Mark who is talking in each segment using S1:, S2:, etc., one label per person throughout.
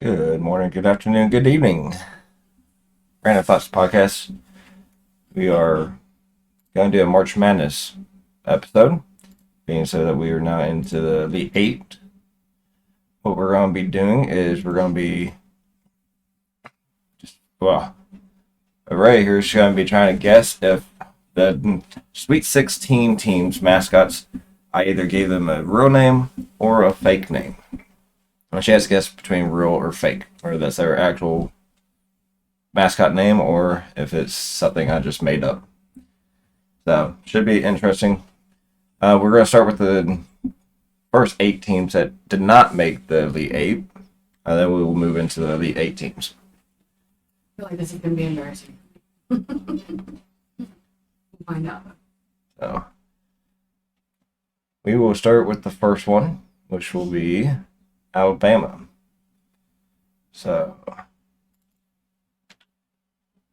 S1: Good morning, good afternoon, good evening. Random Thoughts Podcast. We are going to do a March Madness episode, being so that we are now into the Elite Eight. What we're going to be doing is we're going to be Arhea here is going to be trying to guess if the Sweet 16 teams mascots, I either gave them a real name or a fake name. And she has to guess between real or fake, or that's their actual mascot name or if it's something I just made up. So, should be interesting. We're going to start with the first 8 teams that did not make the Elite 8, and then we will move into the Elite 8 teams.
S2: I feel like this is going to be embarrassing. We'll find out.
S1: So, we will start with the first one, which will be Alabama. So,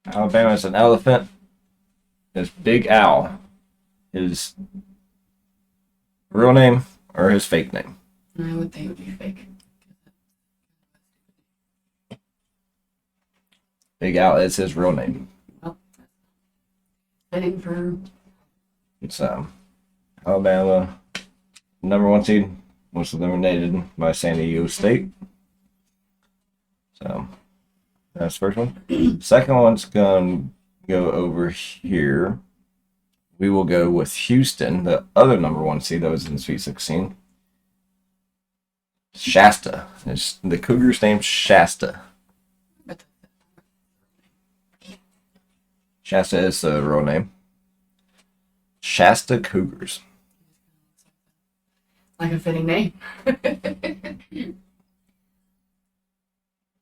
S1: Alabama is an elephant. His Big Al. His real name or his fake name?
S2: I would think it would be fake.
S1: Big Al is his real name.
S2: Well, fitting for.
S1: It's Alabama, number 1 seed, was eliminated by San Diego State. So that's the first one. Second one's going to go over here. We will go with Houston, the other number 1 seed that was in the Sweet 16. Shasta. It's the Cougars named Shasta. Shasta is the real name. Shasta Cougars.
S2: Like a fitting name.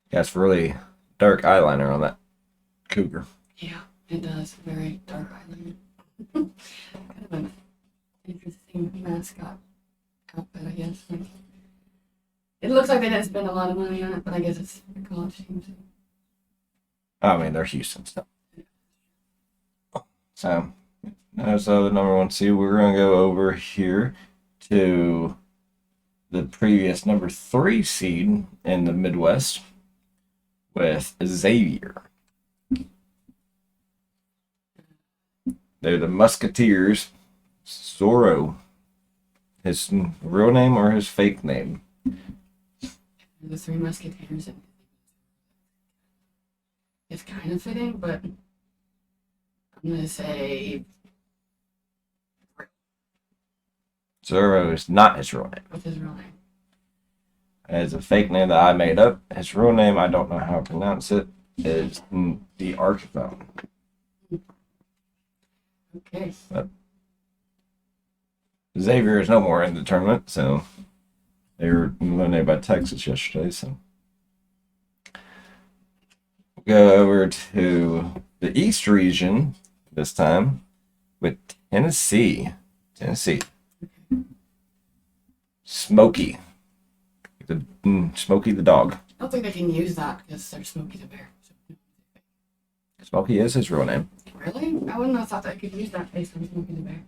S1: That's really dark eyeliner on that cougar.
S2: Yeah, it does. Very dark eyeliner. Kind of an interesting mascot outfit, I guess. It looks like they didn't spend a lot of money on it, but I guess it's a college team.
S1: I mean, they're Houston stuff. So, that's the number 1 seed. We're going to go over here to the previous number 3 seed in the Midwest with Xavier. They're the Musketeers. Zorro. His real name or his fake name?
S2: The Three Musketeers. It's kind of fitting, but I'm going to say.
S1: Zorro is not his real name.
S2: What's his real name?
S1: It's a fake name that I made up. His real name, I don't know how to pronounce it, is the Archphone.
S2: Okay.
S1: But Xavier is no more in the tournament, so they were eliminated by Texas yesterday. So we'll go over to the East region this time with Tennessee. Smokey. Smokey the dog.
S2: I don't think they can use that because they're Smokey the Bear.
S1: Smokey is his real name.
S2: Really? I wouldn't have thought that I could use that based on Smokey the Bear.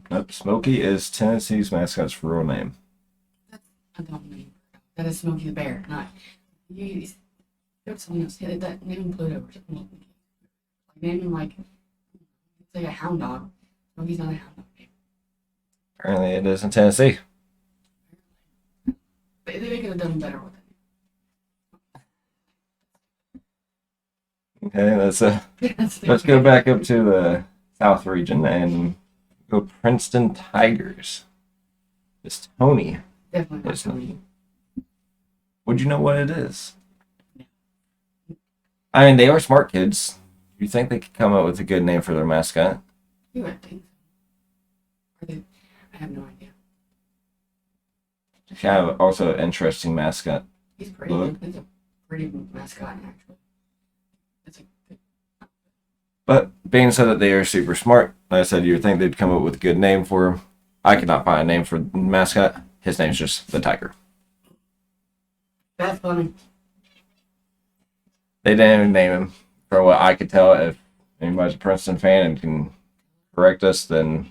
S1: Nope. Smokey is Tennessee's mascot's real name.
S2: That's a dumb name. That is Smokey the Bear, not. You go to someone else. Yeah, that name him Pluto or something. Like, name him like. It's like a hound dog. Smokey's not a hound dog name.
S1: Apparently it is in Tennessee.
S2: They could have done better with it.
S1: Okay, let's go back up to the South region and go Princeton Tigers. It's Tony.
S2: Definitely not
S1: It's
S2: Tony.
S1: Would you know what it is? I mean, they are smart kids. You think they could come up with a good name for their mascot?
S2: You would think so. I have no idea.
S1: Kind of also an interesting mascot.
S2: He's pretty.
S1: Look.
S2: He's a pretty mascot, actually. It's a good.
S1: But being said that they are super smart, like I said, you would think they'd come up with a good name for him. I could not find a name for the mascot. His name's just the Tiger.
S2: That's funny.
S1: They didn't even name him. For what I could tell, if anybody's a Princeton fan and can correct us, then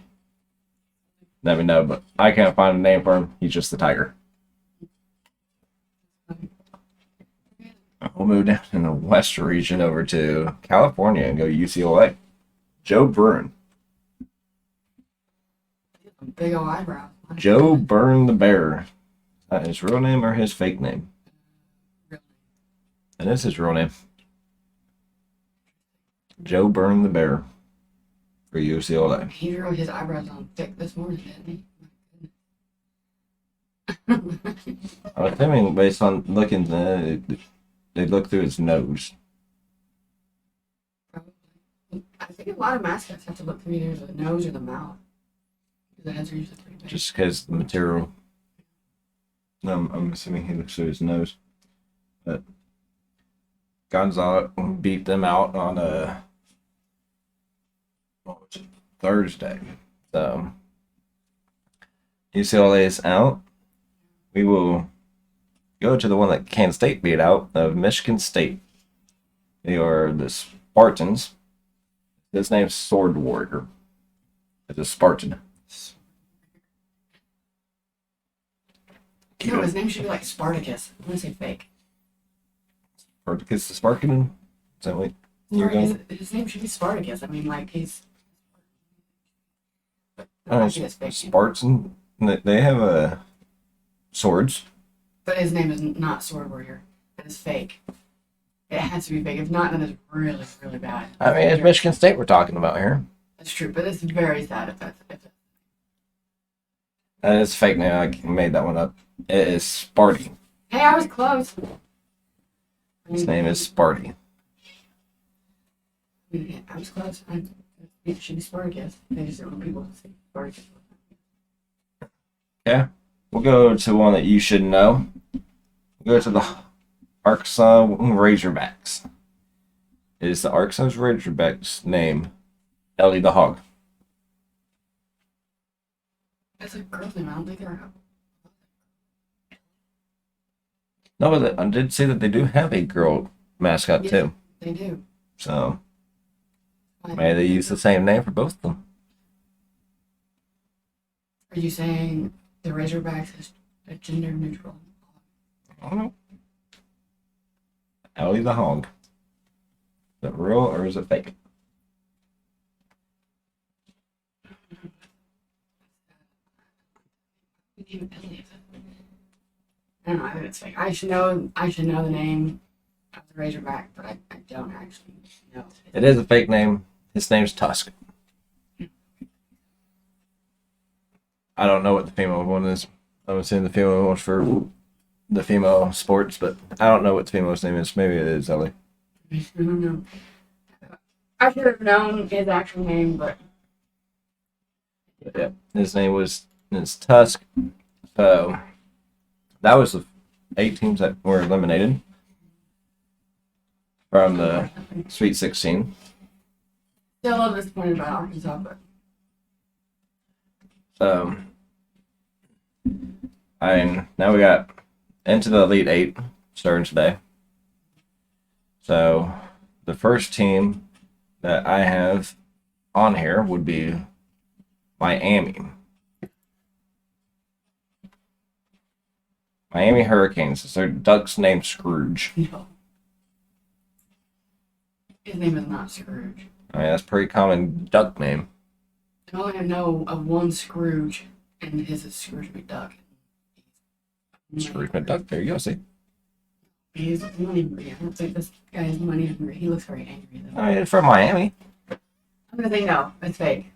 S1: let me know. But I can't find a name for him. He's just the Tiger. we'll move down in the west region over to California and go UCLA. Joe Byrne.
S2: Big old eyebrows.
S1: Joe Byrne the Bear. Is that his real name or his fake name? That is his real name. Joe Byrne the Bear for UCLA.
S2: He drew his eyebrows on thick this morning, didn't he?
S1: I'm assuming based on looking, they look through his nose.
S2: Probably. I think a lot of mascots have to look through either the nose or the mouth. Because the heads are usually pretty big.
S1: Just because the material. I'm assuming he looks through his nose. But Gonzalez beat them out on Thursday. So UCLA is out. We will go to the one that Kansas State beat out of Michigan State. They are the Spartans. His name's Sword Warrior. It's a Spartan.
S2: No, his name should be like Spartacus. I'm gonna say fake.
S1: Spartacus the Spartan? Is that what you're
S2: Sorry,
S1: going?
S2: his name should be Spartacus. I mean, like he's. But
S1: Spartan. They have swords.
S2: But his name is not Sword Warrior. That is fake. It has to be fake. If not, then it's really, really bad.
S1: I mean, it's Michigan State we're talking about here.
S2: That's true, but it's very sad if that's.
S1: It's fake name. I made that one up. It is Sparty.
S2: Hey, I was close.
S1: His name is Sparty.
S2: Yeah, I was close. It should be Spartacus. They just don't want people to say Spartacus.
S1: Okay. We'll go to one that you should know. We'll go to the Arkansas Razorbacks. Is the Arkansas Razorbacks name Ellie the Hog?
S2: That's a girl's name. I don't think they're.
S1: No, but I did say that they do have a girl mascot
S2: Yes,
S1: too.
S2: They do.
S1: So maybe they use the same name for both of them.
S2: Are you saying the Razorbacks is a gender neutral?
S1: I don't know. Ellie the Hog. Is it real or is it fake?
S2: I don't know. I think it's fake. I should know. I should know the name of the Razorback, but I don't actually know.
S1: It is a fake name. His name's Tusk. I don't know what the female one is. I'm assuming the female one's for the female sports, but I don't know what the female's name is. Maybe it is Ellie.
S2: I don't know. I should have known his actual name, but
S1: Yeah, his name was Tusk. So that was the 8 teams that were eliminated from the Sweet 16.
S2: still a little disappointed about Arkansas. But
S1: So, now we got into the Elite 8 starting today. So, the first team that I have on here would be Miami. Miami Hurricanes. Is their duck's name Scrooge?
S2: no, his name is not Scrooge.
S1: I mean, that's a pretty common duck name.
S2: I only know of one Scrooge, and his is Scrooge McDuck.
S1: Scrooge McDuck. There you go. See,
S2: He's money hungry. I don't think this guy is money hungry. He looks very angry though.
S1: I mean, it's from Miami.
S2: I'm gonna say no. It's fake.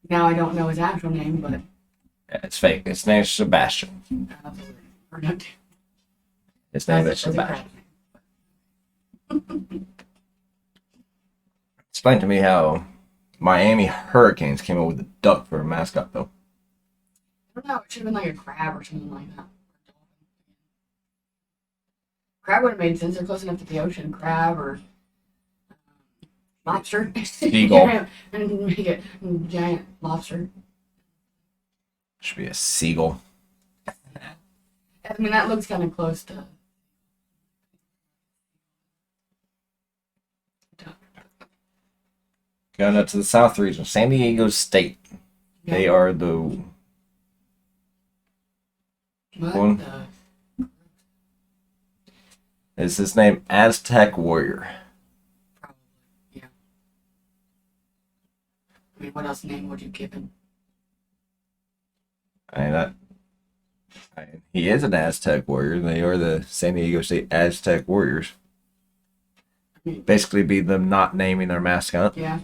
S2: Now I don't know his actual name, but
S1: Yeah, it's fake. His name's Sebastian.
S2: absolutely. Or not.
S1: His name is
S2: That's a
S1: Sebastian.
S2: crap name.
S1: Explain to me how Miami Hurricanes came up with a duck for a mascot, though.
S2: I don't know. It should have been like a crab or something like that. Crab would have made sense. They're close enough to the ocean. Crab or lobster.
S1: Seagull.
S2: And make it giant lobster.
S1: Should be a seagull.
S2: I mean, that looks kind of close to.
S1: Going up to the South region, San Diego State. They are the
S2: What
S1: one.
S2: the-
S1: Is his name Aztec Warrior?
S2: Probably. Yeah. I mean, what else name would you give him?
S1: I mean, he is an Aztec Warrior. They are the San Diego State Aztec Warriors.
S2: I mean,
S1: Basically, be them not naming their mascot.
S2: yeah.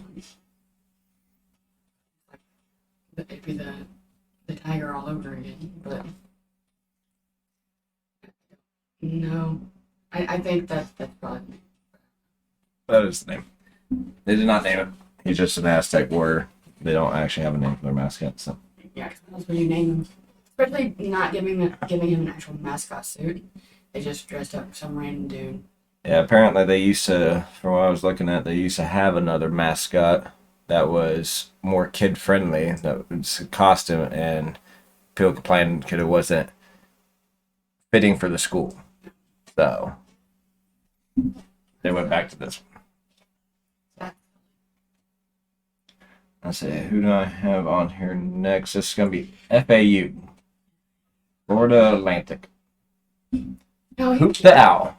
S2: It'd be the tiger all over again, but no. I think that's probably
S1: That is the name. They did not name it. He's just an Aztec Warrior. They don't actually have a name for their mascot. So
S2: yeah. Because what else would you name him? Especially not giving him an actual mascot suit. They just dressed up some random dude.
S1: yeah, apparently they used to, from what I was looking at, they used to have another mascot that was more kid friendly. That was a costume, and people complained because it wasn't fitting for the school. So they went back to this one. Let's see, who do I have on here next? This is going to be FAU, Florida Atlantic.
S2: No,
S1: Hoop the Owl.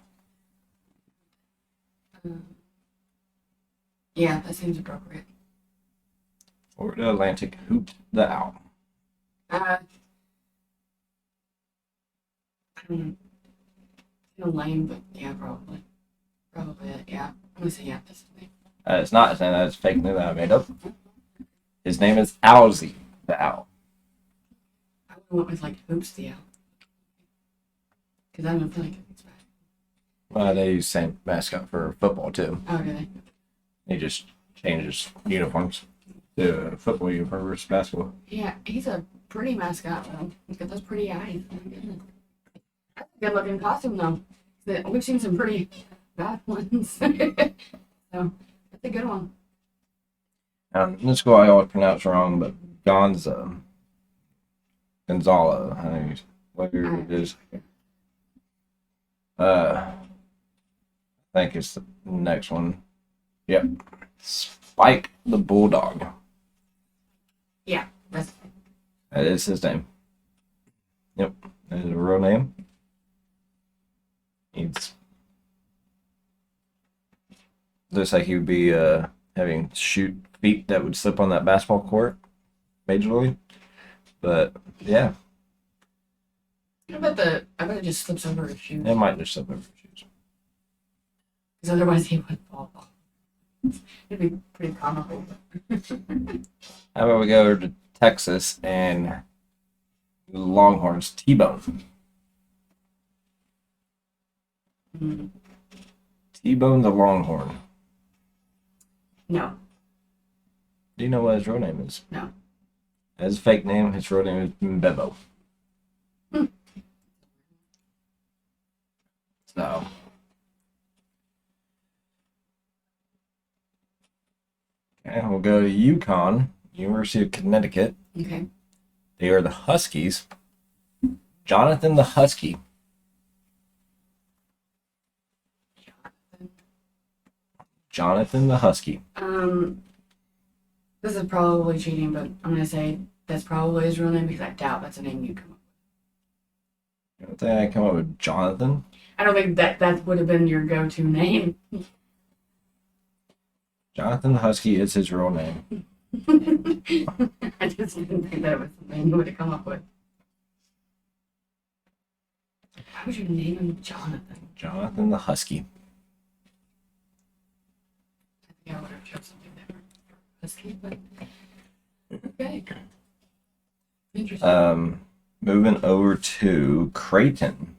S2: yeah, that seems appropriate.
S1: Florida Atlantic, Hoop the Owl.
S2: I don't know. Feel lame, but yeah, probably. Probably, yeah. I'm gonna say yeah, that's his name.
S1: It's not his name, that's fake name that I made up. His name is Owlsy the Owl.
S2: I would have went with like Hoops the Owl. Because I don't feel like it's bad.
S1: Well, they use the same mascot for football too.
S2: Oh, really?
S1: He just changes uniforms to football uniform versus basketball.
S2: Yeah, he's a pretty mascot though. He's got those pretty eyes. Oh, my goodness. That's a good looking costume though. We've seen some pretty bad ones. So that's a good one.
S1: This guy I always pronounce wrong, but Gonzalo, I think whatever it is. I think it's the next one. Yep. Spike the Bulldog.
S2: Yeah, that's
S1: That is his name. Yep. That is a real name. He's looks like he would be having shoot feet that would slip on that basketball court majorly. But yeah,
S2: I bet it just slips over his shoes.
S1: it might just slip over his shoes.
S2: Because otherwise he would fall off. It'd be pretty comical.
S1: How about we go to Texas and the Longhorns, T-Bone.
S2: Mm.
S1: T-Bone the Longhorn.
S2: No,
S1: Do you know what his real name is?
S2: no.
S1: His fake name, his real name is Bebo.
S2: Hmm.
S1: So, okay, we'll go to UConn, University of Connecticut.
S2: Okay.
S1: They are the Huskies. Jonathan the Husky. Jonathan the Husky.
S2: This is probably cheating, but I'm gonna say that's probably his real name because I doubt that's a name you come up with.
S1: You don't think I come up with Jonathan?
S2: I don't think that would have been your go-to name.
S1: Jonathan the Husky is his real name.
S2: I just didn't think that was something you would have come up with. Why would you name him Jonathan?
S1: Jonathan the Husky.
S2: I think I would have chosen something different for Husky, but okay. Interesting.
S1: Moving over to Creighton.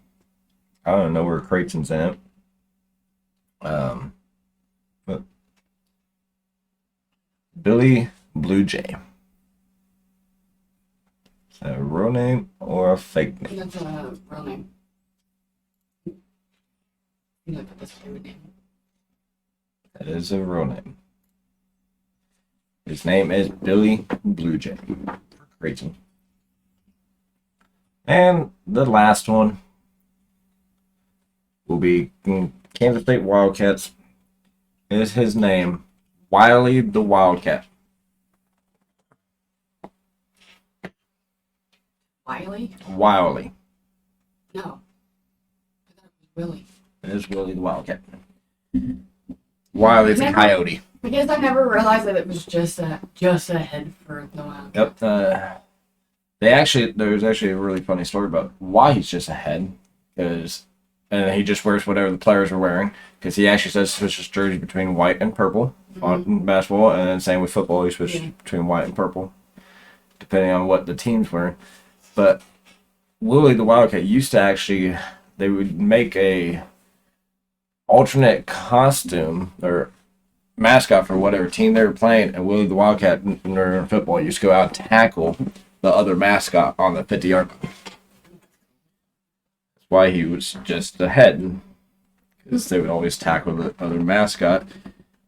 S1: I don't know where Creighton's at. But Billy Blue Jay. Is that a real name or a fake name?
S2: That's a real name. You look at this favorite name.
S1: That is a real name. His name is Billy Blue Jay. Creighton. And the last one will be Kansas State Wildcats. Is his name Wiley the Wildcat?
S2: Wiley?
S1: Wiley.
S2: No. I thought it was Willie.
S1: is Willie the Wildcat. Wiley's a coyote.
S2: I guess I never realized that it was just a head for the Wildcat.
S1: Yep. There's actually a really funny story about why he's just a head, and he just wears whatever the players are wearing, because he actually says switches jersey between white and purple on basketball, and then same with football, he switches between white and purple, depending on what the team's wearing. But Willie the Wildcat used to actually, they would make a alternate costume or mascot for whatever team they were playing, and Willie the Wildcat in football used to go out and tackle the other mascot on the 50-yard line. That's why he was just the head, because they would always tackle the other mascot.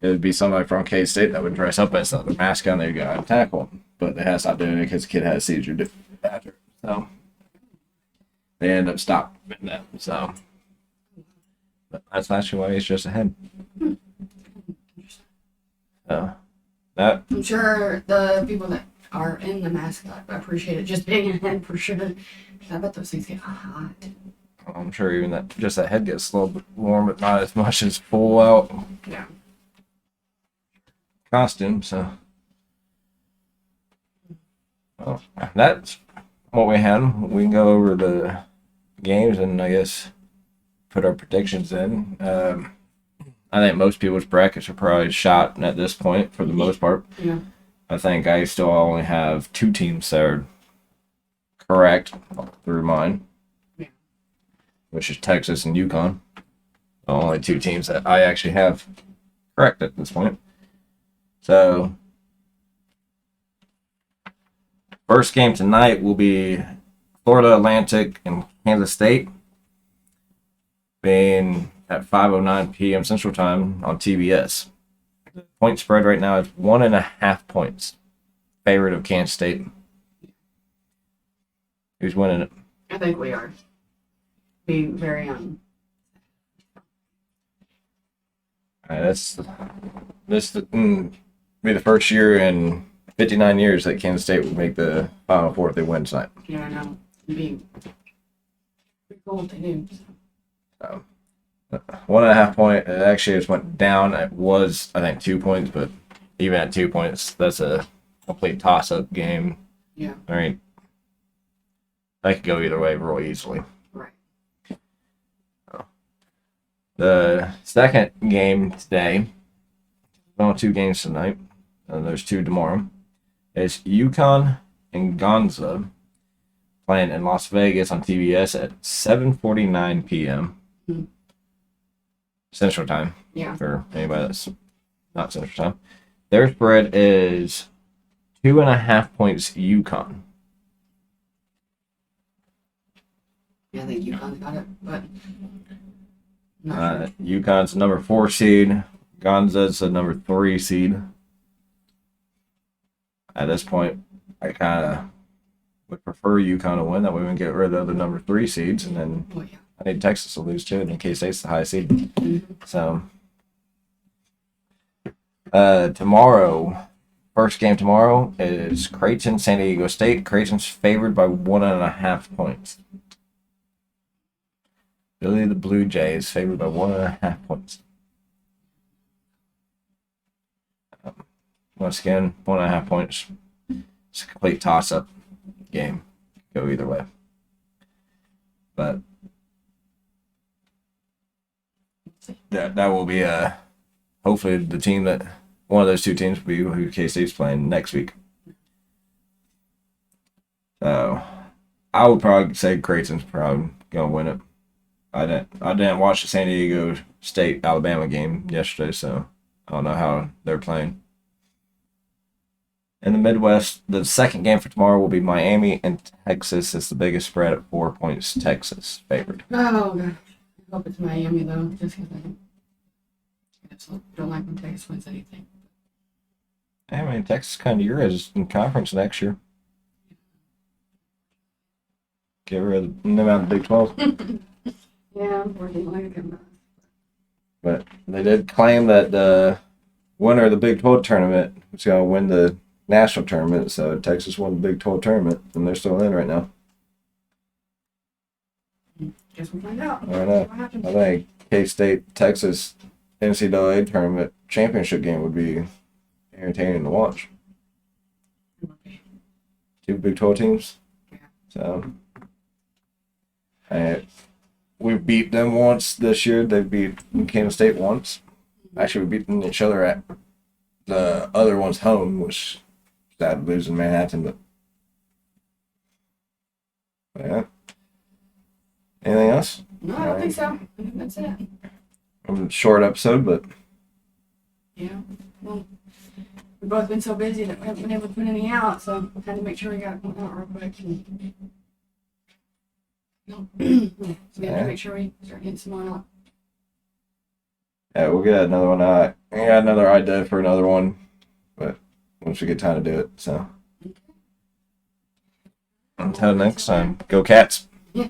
S1: It would be somebody from K-State that would dress up as the other mascot, and they'd go out and tackle him. But they had to stop doing it because the kid had a seizure after. So they ended up stopping that. So but that's actually why he's just a head. So that
S2: I'm sure the people that are in the mascot appreciate it just being a head for sure. I bet those things get hot.
S1: I'm sure even that head gets a little bit warm, but not as much as full out costume. So well, that's what we had. We can go over the games and I guess put our predictions in. I think most people's brackets are probably shot at this point for the most part.
S2: Yeah.
S1: I think I still only have 2 teams that are correct through mine, which is Texas and UConn. The only 2 teams that I actually have correct at this point. So, first game tonight will be Florida Atlantic and Kansas State, being at 5:09 p.m. Central Time on TBS. The point spread right now is 1.5 points. Favorite of Kansas State. Who's winning it?
S2: I think we are. Be very
S1: This be the first year in 59 years that Kansas State would make the Final Four if they win tonight.
S2: Yeah, I know. It'd be pretty cool if they do.
S1: So, 1.5 point. It actually just went down. It was, I think, 2 points, but even at 2 points, that's a complete toss-up game.
S2: Yeah.
S1: I mean, that could go either way real easily.
S2: Right.
S1: The second game today, only 2 games tonight, and there's 2 tomorrow, is UConn and Gonza playing in Las Vegas on TBS at 7:49 p.m. Central Time.
S2: Yeah.
S1: For anybody that's not Central Time. Their spread is 2.5 points UConn.
S2: Yeah, I think UConn's got it, but not sure.
S1: UConn's the number 4 seed. Gonza's the number 3 seed. At this point, I kind of would prefer UConn to win. That way we can get rid of the other number 3 seeds, and then
S2: Oh, yeah.
S1: I need Texas to lose too, and then K-State's the highest seed. So tomorrow, first game tomorrow is Creighton, San Diego State. Creighton's favored by 1.5 points. Billy the Blue Jays favored by 1.5 points. Once again, 1.5 points. It's a complete toss-up game. Go either way. But that will be hopefully the team that one of those 2 teams will be who K-State's playing next week. So I would probably say Creighton's probably gonna win it. I didn't watch the San Diego State Alabama game yesterday, so I don't know how they're playing. In the Midwest, the second game for tomorrow will be Miami and Texas. It's the biggest spread at 4 points. Texas favored.
S2: Oh, gosh. I hope it's Miami, though, just because I just don't like when Texas wins anything.
S1: I mean, Texas kind of yours in conference next year. Get rid of them out of the Big 12.
S2: Yeah, unfortunately, I can.
S1: But they did claim that the winner of the Big 12 tournament was going to win the national tournament. So Texas won the Big 12 tournament, and they're still in right now.
S2: Guess we'll find out.
S1: I don't know.
S2: What happens.
S1: I think K-State Texas NCAA tournament championship game would be entertaining to watch. Two Big 12 teams.
S2: Yeah.
S1: So, and we beat them once this year. They beat Kansas State once. Actually, we beat each other at the other one's home, which sad losing Manhattan, but yeah. Anything else?
S2: No, I don't think so. I think that's it.
S1: A short episode, but
S2: Yeah. Well, we've both been so busy that we haven't been able to put any out, so I had to make sure we got one out real quick. No. So we have to make sure we start getting some more out.
S1: yeah, we'll get another one out. I got another idea for another one, but once we get time to do it. So until next time, go Cats.
S2: Yeah.